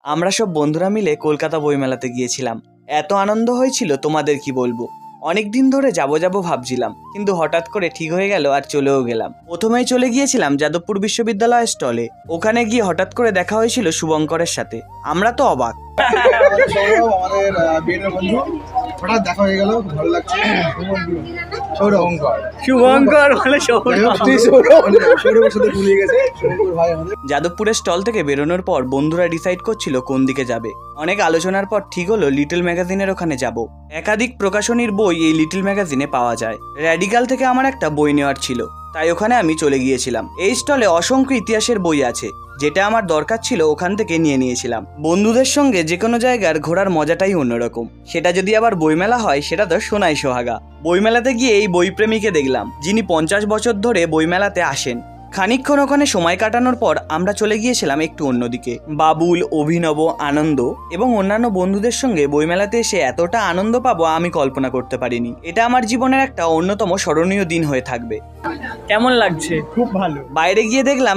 আমরা সব বন্ধুরা মিলে কলকাতা বইমেলাতে গিয়েছিলাম। এত আনন্দ হয়েছিল তোমাদের কি বলবো। অনেক দিন ধরে যাবো ভাবছিলাম, কিন্তু হঠাৎ করে ঠিক হয়ে গেল আর চলেও গেলাম। প্রথমেই চলে গিয়েছিলাম যাদবপুর বিশ্ববিদ্যালয়ের স্টলে। ওখানে গিয়ে হঠাৎ করে দেখা হয়েছিল শুভঙ্করের সাথে। আমরা তো অবাক। আমাদের বিয়ের বন্ধু হঠাৎ দেখা হয়ে গেল, ভালো লাগছে। শুভঙ্কর বলে সৌরভের সাথে ভুলিয়ে গেছে, শুভঙ্কর ভাই আমাদের। যাদবপুরের স্টল থেকে বেরোনোর পর বন্ধুরা ডিসাইড করছিল কোন দিকে যাবে। অনেক আলোচনার পর ঠিক হলো লিটল ম্যাগাজিনের ওখানে যাব। একাধিক প্রকাশনীর বই এই লিটল ম্যাগাজিনে পাওয়া যায়। র্যাডিক্যাল থেকে আমার একটা বই নেওয়ার ছিল, তাই ওখানে আমি চলে গিয়েছিলাম। এই স্টলে অসংখ্য ইতিহাসের বই আছে, যেটা আমার দরকার ছিল ওখান থেকে নিয়ে নিয়েছিলাম। বন্ধুদের সঙ্গে যে কোনো জায়গার ঘোরার মজাটাই অন্যরকম। সেটা যদি আবার বইমেলা হয় সেটা তো সোনাই সোহাগা। বইমেলাতে গিয়ে এই বইপ্রেমীকে দেখলাম, যিনি 50 বছর ধরে বইমেলাতে আসেন। খানিকক্ষণ ওখানে সময় কাটানোর পর আমরা চলে গিয়েছিলাম একটু অন্যদিকে। বাবুল, অভিনব, আনন্দ এবং অন্যান্য বন্ধুদের সঙ্গে বইমেলাতে এসে এতটা আনন্দ পাবো আমি কল্পনা করতে পারিনি। এটা আমার জীবনের একটা অন্যতম স্মরণীয় দিন হয়ে থাকবে। কেমন লাগছে? খুব ভালো। বাইরে গিয়ে দেখলাম